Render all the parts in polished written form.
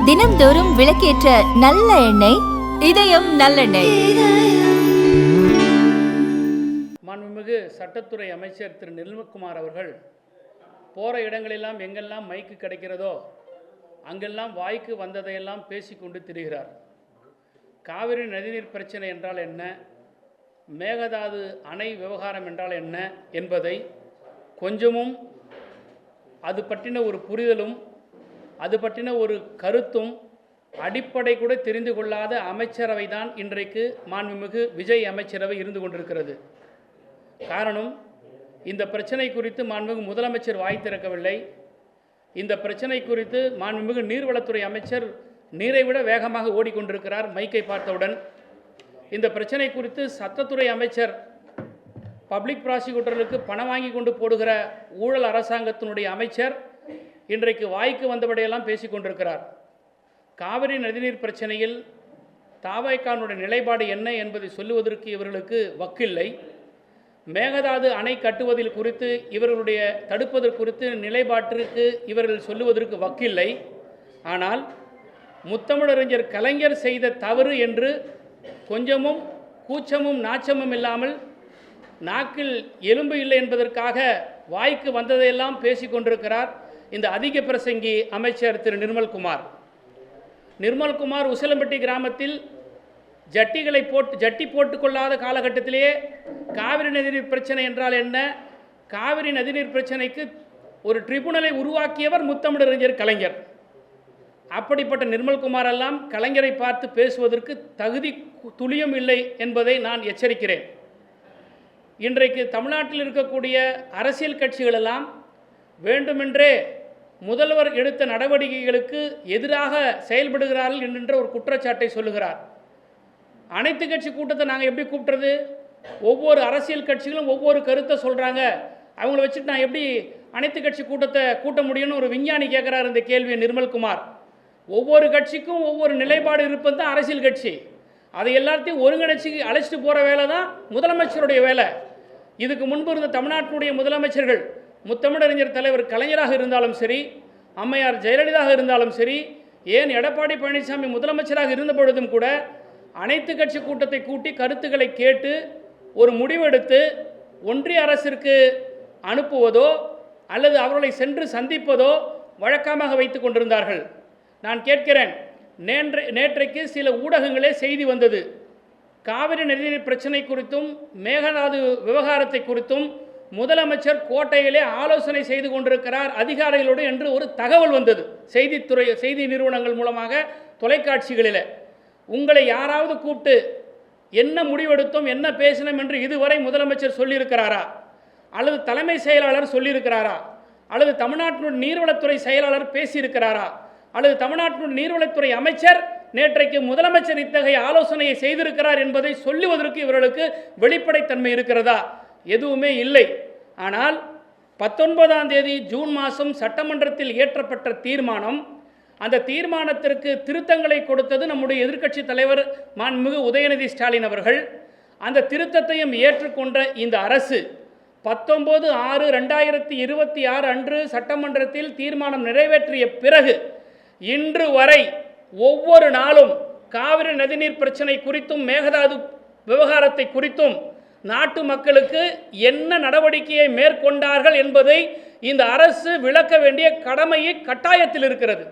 தினம்தோறும் விளக்கேற்ற நல்ல எண்ணெய் இதயம் நல்லெண்ணெய். மாண்புமிகு சட்டத்துறை அமைச்சர் திரு நிர்மல்குமார் அவர்கள் போகிற இடங்களெல்லாம் எங்கெல்லாம் மைக்கு கிடைக்கிறதோ அங்கெல்லாம் வாய்க்கு வந்ததையெல்லாம் பேசிக்கொண்டு திரிகிறார். காவிரி நதிநீர் பிரச்சனை என்றால் என்ன, மேகதாது அணை விவகாரம் என்றால் என்ன என்பதை கொஞ்சமும் அது பற்றின ஒரு புரிதலும் அது பற்றின ஒரு கருத்தும் அடிப்படை கூட தெரிந்து கொள்ளாத அமைச்சரவை தான் இன்றைக்கு மாண்புமிகு விஜய் அமைச்சரவை இருந்து கொண்டிருக்கிறது. காரணம், இந்த பிரச்சனை குறித்து மாண்புமிகு முதலமைச்சர் வாய் திறக்கவில்லை. இந்த பிரச்சனை குறித்து மாண்புமிகு நீர்வளத்துறை அமைச்சர் நீரை விட வேகமாக ஓடிக்கொண்டிருக்கிறார் மைக்கை பார்த்தவுடன். இந்த பிரச்சனை குறித்து சட்டத்துறை அமைச்சர் பப்ளிக் ப்ராசிக்யூட்டருக்கு பணம் வாங்கி கொண்டு போடுகிற ஊழல் அரசாங்கத்தினுடைய அமைச்சர் இன்றைக்கு வாய்க்கு வந்தபடியெல்லாம் பேசிக்கொண்டிருக்கிறார். காவிரி நதிநீர் பிரச்சனையில் தாவேகானுடைய நிலைப்பாடு என்ன என்பதை சொல்லுவதற்கு இவர்களுக்கு வக்கில்லை. மேகதாது அணை கட்டுவதில் குறித்து இவர்களுடைய தடுப்பதற்கு குறித்து நிலைப்பாட்டிற்கு இவர்கள் சொல்லுவதற்கு வக்கில்லை. ஆனால் முத்தமிழறிஞர் கலைஞர் செய்த தவறு என்று கொஞ்சமும் கூச்சமும் நாச்சமும் இல்லாமல் நாக்கில் எலும்பு இல்லை என்பதற்காக வாய்க்கு வந்ததையெல்லாம் பேசிக்கொண்டிருக்கிறார் இந்த அதிக பிரசங்கி அமைச்சர் திரு நிர்மல்குமார் உசிலம்பட்டி கிராமத்தில் ஜட்டி போட்டுக்கொள்ளாத காலகட்டத்திலேயே காவிரி நதிநீர் பிரச்சனை என்றால் என்ன, காவிரி நதிநீர் பிரச்சனைக்கு ஒரு ட்ரிபுனலை உருவாக்கியவர் முத்தமிழறிஞர் கலைஞர். அப்படிப்பட்ட நிர்மல்குமார் எல்லாம் கலைஞரை பார்த்து பேசுவதற்கு தகுதி துளியும் இல்லை என்பதை நான் எச்சரிக்கிறேன். இன்றைக்கு தமிழ்நாட்டில் இருக்கக்கூடிய அரசியல் கட்சிகளெல்லாம் வேண்டுமென்றே முதல்வர் எடுத்த நடவடிக்கைகளுக்கு எதிராக செயல்படுகிறார்கள் என்கின்ற ஒரு குற்றச்சாட்டை சொல்லுகிறார். அனைத்து கட்சி கூட்டத்தை நாங்கள் எப்படி கூப்பிட்றது? ஒவ்வொரு அரசியல் கட்சிகளும் ஒவ்வொரு கருத்தை சொல்கிறாங்க, அவங்கள வச்சுட்டு நான் எப்படி அனைத்து கட்சி கூட்டத்தை கூட்ட முடியும்னு ஒரு விஞ்ஞானி கேட்குறார் இந்த கேள்வியை நிர்மல்குமார். ஒவ்வொரு கட்சிக்கும் ஒவ்வொரு நிலைப்பாடு இருப்பது தான் அரசியல் கட்சி. அதை எல்லாத்தையும் ஒருங்கிணைச்சி அழைச்சிட்டு போகிற வேலை தான் முதலமைச்சருடைய வேலை. இதுக்கு முன்பு இருந்த தமிழ்நாட்டினுடைய முதலமைச்சர்கள் முத்தமிழறிஞர் தலைவர் கலைஞராக இருந்தாலும் சரி, அம்மையார் ஜெயலலிதாக இருந்தாலும் சரி, ஏன் எடப்பாடி பழனிசாமி முதலமைச்சராக இருந்த பொழுதும் கூட அனைத்து கட்சி கூட்டத்தை கூட்டி கருத்துக்களை கேட்டு ஒரு முடிவெடுத்து ஒன்றிய அரசிற்கு அனுப்புவதோ அல்லது அவர்களை சென்று சந்திப்பதோ வழக்கமாக வைத்து கொண்டிருந்தார்கள். நான் கேட்கிறேன், நேற்றைக்கு சில ஊடகங்களே செய்தி வந்தது, காவிரி நதிநீர் பிரச்சனை குறித்தும் மேகதாது விவகாரத்தை குறித்தும் முதலமைச்சர் கோட்டையிலே ஆலோசனை செய்து கொண்டிருக்கிறார் அதிகாரிகளோடு என்று ஒரு தகவல் வந்தது செய்தி நிறுவனங்கள் மூலமாக தொலைக்காட்சிகளில். உங்களை யாராவது கூப்பிட்டு என்ன முடிவெடுத்தோம் என்ன பேசினோம் என்று இதுவரை முதலமைச்சர் சொல்லியிருக்கிறாரா, அல்லது தலைமை செயலாளர் சொல்லியிருக்கிறாரா, அல்லது தமிழ்நாட்டினுடைய நீர்வளத்துறை செயலாளர் பேசியிருக்கிறாரா, அல்லது தமிழ்நாட்டினுடைய நீர்வளத்துறை அமைச்சர் நேற்றைக்கு முதலமைச்சர் இத்தகைய ஆலோசனையை செய்திருக்கிறார் என்பதை சொல்லுவதற்கு இவர்களுக்கு வெளிப்படைத்தன்மை இருக்கிறதா? எதுவுமே இல்லை. ஆனால் 19ஆம் தேதி ஜூன் மாதம் சட்டமன்றத்தில் இயற்றப்பட்ட தீர்மானம், அந்த தீர்மானத்திற்கு திருத்தங்களை கொடுத்தது நம்முடைய எதிர்க்கட்சி தலைவர் மாண்புமிகு உதயநிதி ஸ்டாலின் அவர்கள். அந்த திருத்தத்தையும் ஏற்றுக்கொண்ட இந்த அரசு 19/6/2026 அன்று சட்டமன்றத்தில் தீர்மானம் நிறைவேற்றிய பிறகு இன்று வரை ஒவ்வொரு நாளும் காவிரி நதிநீர் பிரச்சனை குறித்தும் மேகதாது விவகாரத்தை குறித்தும் நாட்டு மக்களுக்கு என்ன நடவடிக்கையை மேற்கொண்டார்கள் என்பதை இந்த அரசு விளக்க வேண்டிய கடமையை கட்டாயத்தில் இருக்கிறது.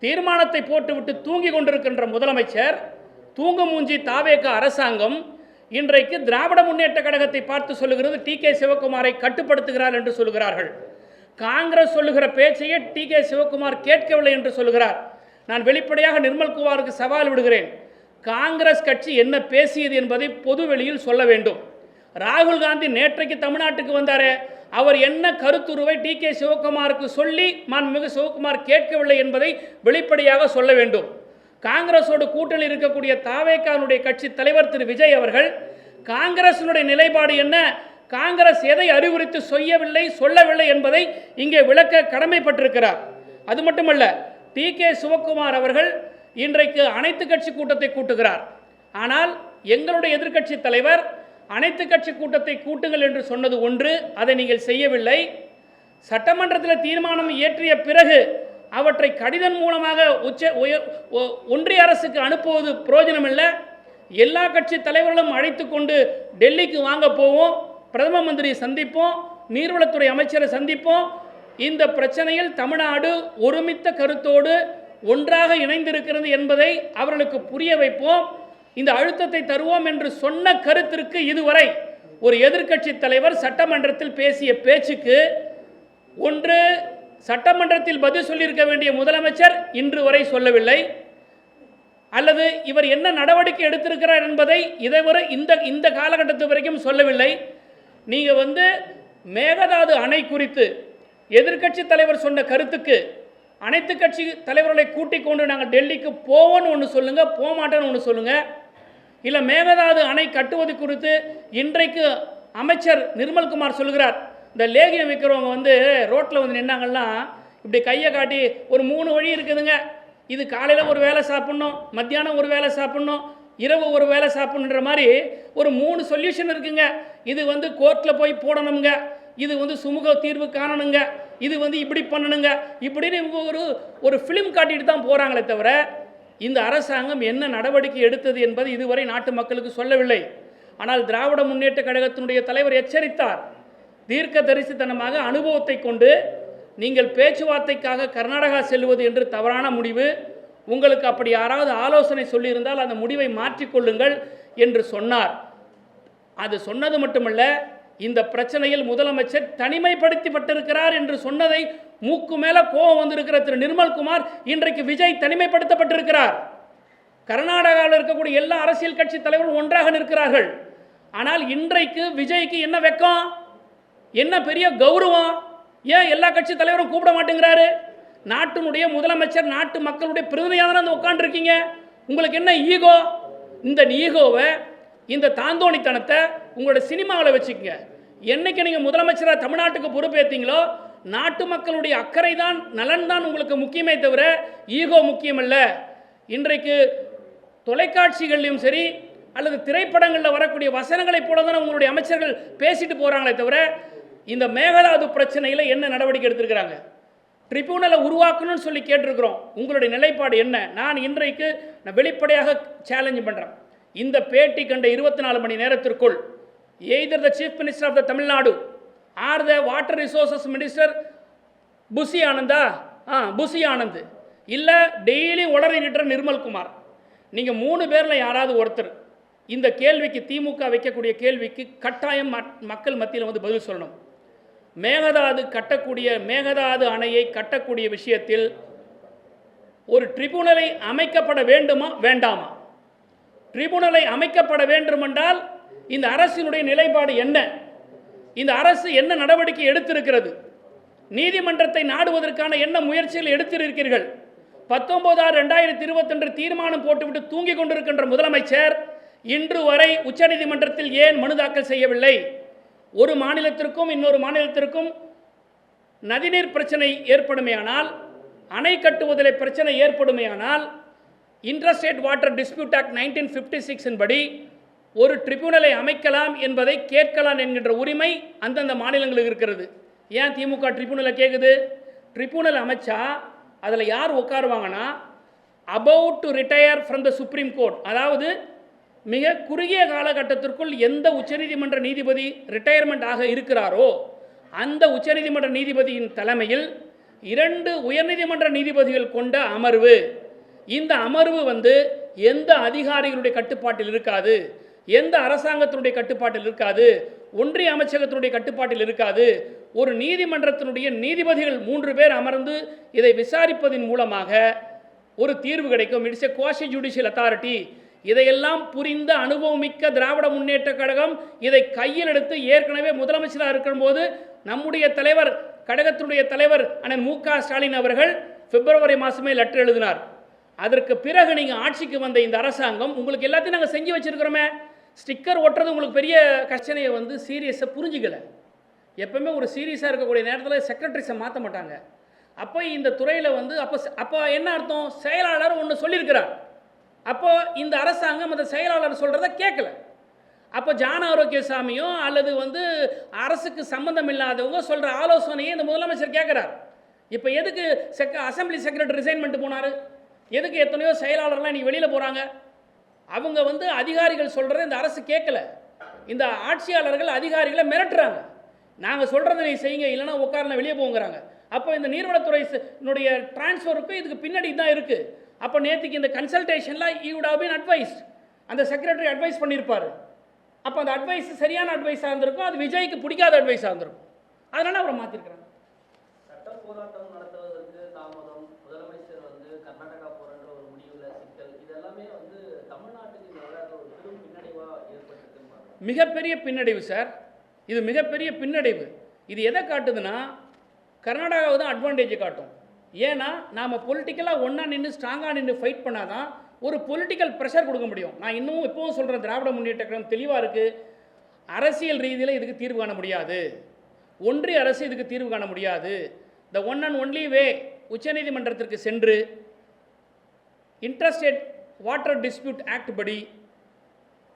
தீர்மானத்தை போட்டுவிட்டு தூங்கி கொண்டிருக்கின்ற முதலமைச்சர், தூங்க மூஞ்சி தாவேக அரசாங்கம் இன்றைக்கு திராவிட முன்னேற்ற கழகத்தை பார்த்து சொல்லுகிறது டி.கே. சிவகுமாரை கட்டுப்படுத்துகிறார் என்று சொல்லுகிறார்கள். காங்கிரஸ் சொல்லுகிற பேச்சையே டி.கே. சிவகுமார் கேட்கவில்லை என்று சொல்லுகிறார். நான் வெளிப்படையாக நிர்மல்குமாருக்கு சவால் விடுகிறேன், காங்கிரஸ் கட்சி என்ன பேசியது என்பதை பொது வெளியில் சொல்ல வேண்டும். ராகுல் காந்தி நேற்றைக்கு தமிழ்நாட்டுக்கு வந்தாரே, அவர் என்ன கருத்துருவை டி.கே. சிவகுமாருக்கு சொல்லி மாண்புமிகு சிவகுமார் கேட்கவில்லை என்பதை வெளிப்படையாக சொல்ல வேண்டும். காங்கிரஸோடு கூட்டணி இருக்கக்கூடிய தாவேகானுடைய கட்சி தலைவர் திரு விஜய் அவர்கள் காங்கிரசினுடைய நிலைப்பாடு என்ன, காங்கிரஸ் எதை அறிவுறுத்தி சொல்லவில்லை என்பதை இங்கே விளக்க கடமைப்பட்டிருக்கிறார். அது மட்டுமல்ல, டி.கே. சிவகுமார் அவர்கள் இன்றைக்கு அனைத்து கட்சி கூட்டத்தை கூட்டுகிறார். ஆனால் எங்களுடைய எதிர்க்கட்சி தலைவர் அனைத்து கட்சி கூட்டத்தை கூட்டுங்கள் என்று சொன்னது ஒன்று, அதை நீங்கள் செய்யவில்லை. சட்டமன்றத்தில் தீர்மானம் இயற்றிய பிறகு அவற்றை கடிதம் மூலமாக ஒன்றிய அரசுக்கு அனுப்புவது பிரயோஜனம் இல்லை. எல்லா கட்சி தலைவர்களும் அழைத்து கொண்டு டெல்லிக்கு வாங்க போவோம், பிரதம மந்திரியை சந்திப்போம், நீர்வளத்துறை அமைச்சரை சந்திப்போம். இந்த பிரச்சனையில் தமிழ்நாடு ஒருமித்த கருத்தோடு ஒன்றாக இணைந்திருக்கிறது என்பதை அவர்களுக்கு புரிய வைப்போம், இந்த அழுத்தத்தை தருவோம் என்று சொன்ன கருத்திற்கு இதுவரை ஒரு எதிர்க்கட்சி தலைவர் சட்டமன்றத்தில் பேசிய பேச்சுக்கு ஒன்று சட்டமன்றத்தில் பதில் சொல்லியிருக்க வேண்டிய முதலமைச்சர் இன்று வரை சொல்லவில்லை, அல்லது இவர் என்ன நடவடிக்கை எடுத்திருக்கிறார் என்பதை இதுவரை இந்த காலகட்டத்து வரைக்கும் சொல்லவில்லை. நீங்கள் மேகதாது அணை குறித்து எதிர்க்கட்சி தலைவர் சொன்ன கருத்துக்கு அனைத்து கட்சி தலைவர்களை கூட்டிக் கொண்டு நாங்கள் டெல்லிக்கு போவோன்னு ஒன்று சொல்லுங்கள், போக மாட்டோன்னு ஒன்று சொல்லுங்கள். இல்லை மேகதாது அணை கட்டுவது குறித்து இன்றைக்கு அமைச்சர் நிர்மல்குமார் சொல்கிறார், இந்த லேகியம் விற்கிறவங்க ரோட்டில் நின்னாங்கன்னா இப்படி கையை காட்டி ஒரு 3 வழி இருக்குதுங்க, இது காலையில் ஒரு வேலை சாப்பிட்ணும், மத்தியானம் ஒரு வேலை சாப்பிட்ணும், இரவு ஒரு வேலை சாப்பிட்ணுன்ற மாதிரி ஒரு 3 சொல்யூஷன் இருக்குங்க. இது கோர்ட்டில் போய் போடணுங்க, இது சுமூக தீர்வு காணணுங்க, இது இப்படி பண்ணணுங்க, இப்படின்னு ஒரு ஃபிலிம் காட்டிட்டு தான் போகிறாங்களே தவிர இந்த அரசாங்கம் என்ன நடவடிக்கை எடுத்தது என்பது இதுவரை நாட்டு மக்களுக்கு சொல்லவில்லை. ஆனால் திராவிட முன்னேற்ற கழகத்தினுடைய தலைவர் எச்சரித்தார், தீர்க்க தரிசித்தனமாக அனுபவத்தை கொண்டு நீங்கள் பேச்சுவார்த்தைக்காக கர்நாடகா செல்வது என்று தவறான முடிவு, உங்களுக்கு அப்படி யாராவது ஆலோசனை சொல்லியிருந்தால் அந்த முடிவை மாற்றிக்கொள்ளுங்கள் என்று சொன்னார். அது சொன்னது மட்டுமல்ல, இந்த பிரச்சனையில் முதலமைச்சர் தனிமைப்படுத்தப்பட்டிருக்கிறார் என்று சொன்னதை மூக்கு மேல கோபம் வந்திருக்கிற திரு நிர்மல்குமார் இன்றைக்கு விஜய் தனிமைப்படுத்தப்பட்டிருக்கிறார். கர்நாடகாவில் இருக்கக்கூடிய எல்லா அரசியல் கட்சி தலைவர்கள் ஒன்றாக நிற்கிறார்கள். ஆனால் இன்றைக்கு விஜய்க்கு என்ன வெக்கம், என்ன பெரிய கௌரவம், ஏன் எல்லா கட்சி தலைவரும் கூப்பிட மாட்டேங்கிறாரு? நாட்டினுடைய முதலமைச்சர் நாட்டு மக்களுடைய பிரதிநிதியாக தான் உட்காந்துருக்கீங்க, உங்களுக்கு என்ன ஈகோ? இந்த ஈகோவை, இந்த தாந்தோணித்தனத்தை உங்களோட சினிமாவில் வச்சுக்கோங்க. என்னைக்கு நீங்கள் முதலமைச்சராக தமிழ்நாட்டுக்கு பொறுப்பேற்றீங்களோ நாட்டு மக்களுடைய அக்கறை தான், நலன் தான் உங்களுக்கு முக்கியமே தவிர ஈகோ முக்கியமல்ல. இன்றைக்கு தொலைக்காட்சிகள்லையும் சரி அல்லது திரைப்படங்களில் வரக்கூடிய வசனங்களைப் போல தான் உங்களுடைய அமைச்சர்கள் பேசிட்டு போகிறாங்களே தவிர இந்த மேகதாது பிரச்சனையில் என்ன நடவடிக்கை எடுத்திருக்கிறாங்க? ட்ரிபியூனலை உருவாக்கணும்னு சொல்லி கேட்டிருக்கிறோம். உங்களுடைய நிலைப்பாடு என்ன? நான் இன்றைக்கு வெளிப்படையாக சேலஞ்ச் பண்ணுறேன், இந்த பேட்டி கண்ட 24 மணி நேரத்திற்குள் either the chief minister of the Tamil Nadu or the water resources minister Bussy Anand இல்லை டெய்லி உளறிக்கிட்ட நிர்மல்குமார், நீங்கள் 3 பேரில் யாராவது ஒருத்தர் இந்த கேள்விக்கு, திமுக வைக்கக்கூடிய கேள்விக்கு கட்டாயம் மக்கள் மத்தியில் பதில் சொல்லணும். மேகதாது அணையை கட்டக்கூடிய விஷயத்தில் ஒரு ட்ரிபியூனலை அமைக்கப்பட வேண்டுமா வேண்டாமா? ட்ரிபியூனலை அமைக்கப்பட வேண்டுமென்றால் இந்த அரசினுடைய நிலைப்பாடு என்ன? இந்த அரசு என்ன நடவடிக்கை எடுத்திருக்கிறது? நீதிமன்றத்தை நாடுவதற்கான என்ன முயற்சிகள் எடுத்திருக்கிறீர்கள்? 19/6/2022 தீர்மானம் போட்டுவிட்டு தூங்கிக் கொண்டிருக்கின்ற முதலமைச்சர் இன்று வரை உச்சநீதிமன்றத்தில் ஏன் மனு தாக்கல் செய்யவில்லை? ஒரு மாநிலத்திற்கும் இன்னொரு மாநிலத்திற்கும் நதிநீர் பிரச்சனை ஏற்படுமையானால், அணை கட்டுவதில் பிரச்சனை ஏற்படுமையானால் இன்டர்ஸ்டேட் வாட்டர் டிஸ்பியூட் ஆக்ட் 1956 படி ஒரு ட்ரிபியூனலை அமைக்கலாம் என்பதை கேட்கலாம் என்கின்ற உரிமை அந்தந்த மாநிலங்களுக்கு இருக்கிறது. ஏன் திமுக ட்ரிபியூனலை கேட்குது? ட்ரிபியூனல் அமைச்சா அதில் யார் உட்காருவாங்கன்னா about to retire from the supreme court, அதாவது மிக குறுகிய காலகட்டத்திற்குள் எந்த உச்சநீதிமன்ற நீதிபதி ரிட்டையர்மெண்ட் ஆக இருக்கிறாரோ அந்த உச்சநீதிமன்ற நீதிபதியின் தலைமையில் 2 உயர்நீதிமன்ற நீதிபதிகள் கொண்ட அமர்வு. இந்த அமர்வு எந்த அதிகாரிகளுடைய கட்டுப்பாட்டில் இருக்காது, எந்த அரசாங்கத்தினுடைய கட்டுப்பாட்டில் இருக்காது, ஒன்றிய அமைச்சகத்தினுடைய கட்டுப்பாட்டில் இருக்காது. ஒரு நீதிமன்றத்தினுடைய நீதிபதிகள் 3 பேர் அமர்ந்து இதை விசாரிப்பதன் மூலமாக ஒரு தீர்வு கிடைக்கும். It's a quasi judicial authority. இதையெல்லாம் புரிந்த அனுபவமிக்க திராவிட முன்னேற்ற கழகம் இதை கையில் எடுத்து ஏற்கனவே முதலமைச்சராக இருக்கும்போது நம்முடைய தலைவர், கழகத்தினுடைய தலைவர் அண்ணன் மு.க. ஸ்டாலின் அவர்கள் பிப்ரவரி மாதமே லெட்டர் எழுதினார். அதற்கு பிறகு நீங்கள் ஆட்சிக்கு வந்த இந்த அரசாங்கம் உங்களுக்கு எல்லாத்தையும் நாங்கள் செஞ்சு வச்சுருக்கிறோமே. ஸ்டிக்கர் ஒட்டுறது உங்களுக்கு பெரிய கஷ்டனையை சீரியஸை புரிஞ்சிக்கலை. எப்பவுமே ஒரு சீரியஸாக இருக்கக்கூடிய நேரத்தில் செக்ரட்டரிஸை மாற்ற மாட்டாங்க. அப்போ இந்த துறையில் அப்போ என்ன அர்த்தம்? செயலாளர் ஒன்று சொல்லியிருக்கிறார். அப்போ இந்த அரசாங்கம் அந்த செயலாளர் சொல்கிறத கேட்கல. அப்போ ஜான ஆரோக்கியசாமியோ அல்லது அரசுக்கு சம்பந்தம் இல்லாதவங்க சொல்கிற ஆலோசனையை இந்த முதலமைச்சர் கேட்குறார். இப்போ எதுக்கு அசம்பிளி செக்ரட்டரி ரிசைன் பண்ணிட்டு போனார்? எதுக்கு எத்தனையோ செயலாளர்லாம் இன்னைக்கு வெளியில் போகிறாங்க? அவங்க அதிகாரிகள் சொல்கிறத இந்த அரசு கேட்கல. இந்த ஆட்சியாளர்கள் அதிகாரிகளை மிரட்டுறாங்க. நாங்கள் சொல்கிறத நீ செய்யுங்க, இல்லைன்னா உட்காரல வெளியே போங்கிறாங்க. அப்போ இந்த நீர்வளத்துறை டிரான்ஸ்ஃபருக்கு இதுக்கு பின்னாடி தான் இருக்குது. அப்போ நேற்றுக்கு இந்த கன்சல்டேஷனில் you would have been advised, அந்த செக்ரட்டரி அட்வைஸ் பண்ணியிருப்பார். அப்போ அந்த அட்வைஸ் சரியான அட்வைஸாக இருந்திருக்கும், அது விஜய்க்கு பிடிக்காத அட்வைஸாக இருந்திருக்கும். அதனால் அவரை மாற்றிருக்கிறாங்க. சட்ட போராட்டம் நடத்துவதற்கு தாமதம், முதலமைச்சர் கர்நாடகா போகிற ஒரு முடிவில் சிக்கல், இதெல்லாமே தமிழ்நாட்டுக்கு ஒரு பெரும் பின்னடைவாக ஏற்பட்டிருக்கு. மிகப்பெரிய பின்னடைவு சார், இது மிகப்பெரிய பின்னடைவு. இது எதை காட்டுதுன்னா கர்நாடகாவை தான் அட்வான்டேஜ் காட்டும். ஏன்னா நாம் பொலிட்டிக்கலாக ஒன்றா நின்று ஸ்ட்ராங்காக நின்று ஃபைட் பண்ணால் தான் ஒரு பொலிட்டிக்கல் ப்ரெஷர் கொடுக்க முடியும். நான் இன்னும் இப்போவும் சொல்கிறேன், திராவிட முன்னேற்ற கழகம் தெளிவாக இருக்குது. அரசியல் ரீதியில் இதுக்கு தீர்வு காண முடியாது, ஒன்றிய அரசு இதுக்கு தீர்வு காண முடியாது. The one and only way உச்சநீதிமன்றத்திற்கு சென்று இன்டர்ஸ்டேட் வாட்டர் டிஸ்பியூட் ஆக்ட் படி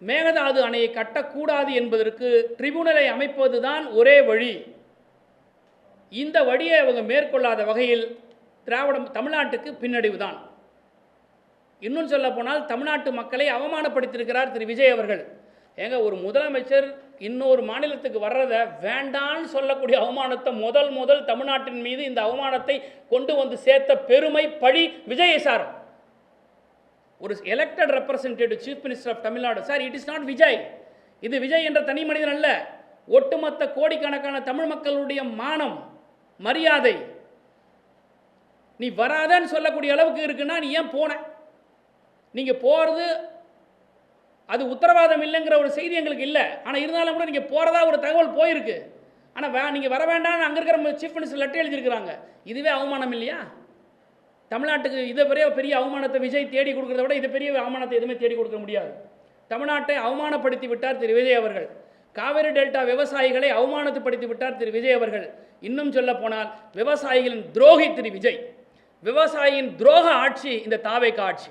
மேகதாது அணையை கட்டக்கூடாது என்பதற்கு ட்ரிபியூனலை அமைப்பது தான் ஒரே வழி. இந்த வழியை அவங்க மேற்கொள்ளாத வகையில் தமிழ்நாட்டுக்கு பின்னடைவு தான். இன்னும் சொல்ல போனால் தமிழ்நாட்டு மக்களை அவமானப்படுத்தியிருக்கிறார் திரு விஜய் அவர்கள். ஏங்க, ஒரு முதலமைச்சர் இன்னொரு மாநிலத்துக்கு வர்றதை வேண்டான்னு சொல்லக்கூடிய அவமானத்தை முதல் தமிழ்நாட்டின் மீது இந்த அவமானத்தை கொண்டு வந்து சேர்த்த பெருமை பழி விஜயை சார். ஒரு elected representative chief minister of Tamil Nadu sir, it is not Vijay. இது விஜய் என்ற தனி மனிதன் அல்ல, ஒட்டுமொத்த கோடிக்கணக்கான தமிழ் மக்களுடைய மானம் மரியாதை. நீ வராதன்னு சொல்லக்கூடிய அளவுக்கு இருக்குன்னா நீ ஏன் போன? நீங்கள் போகிறது அது உத்தரவாதம் இல்லைங்கிற ஒரு செய்தி எங்களுக்கு இல்லை. ஆனால் இருந்தாலும் கூட நீங்கள் போகிறதா ஒரு தகவல் போயிருக்கு. ஆனால் நீங்கள் வர வேண்டாம்னு அங்கே இருக்கிற சீஃப் மினிஸ்டர் லெட்டர் எழுதியிருக்கிறாங்க. இதுவே அவமானம் இல்லையா? தமிழ்நாட்டுக்கு இதை பெரிய அவமானத்தை விஜய் தேடி கொடுக்குறத விட இது பெரிய அவமானத்தை எதுவுமே தேடி கொடுக்க முடியாது. தமிழ்நாட்டை அவமானப்படுத்தி விட்டார் திரு விஜய் அவர்கள். காவிரி டெல்டா விவசாயிகளை அவமானப்படுத்தி விட்டார் திரு விஜய் அவர்கள். இன்னும் சொல்ல போனால் விவசாயிகளின் துரோகி திரு விஜய். விவசாயியின் துரோக ஆட்சி இந்த தாவேகா ஆட்சி.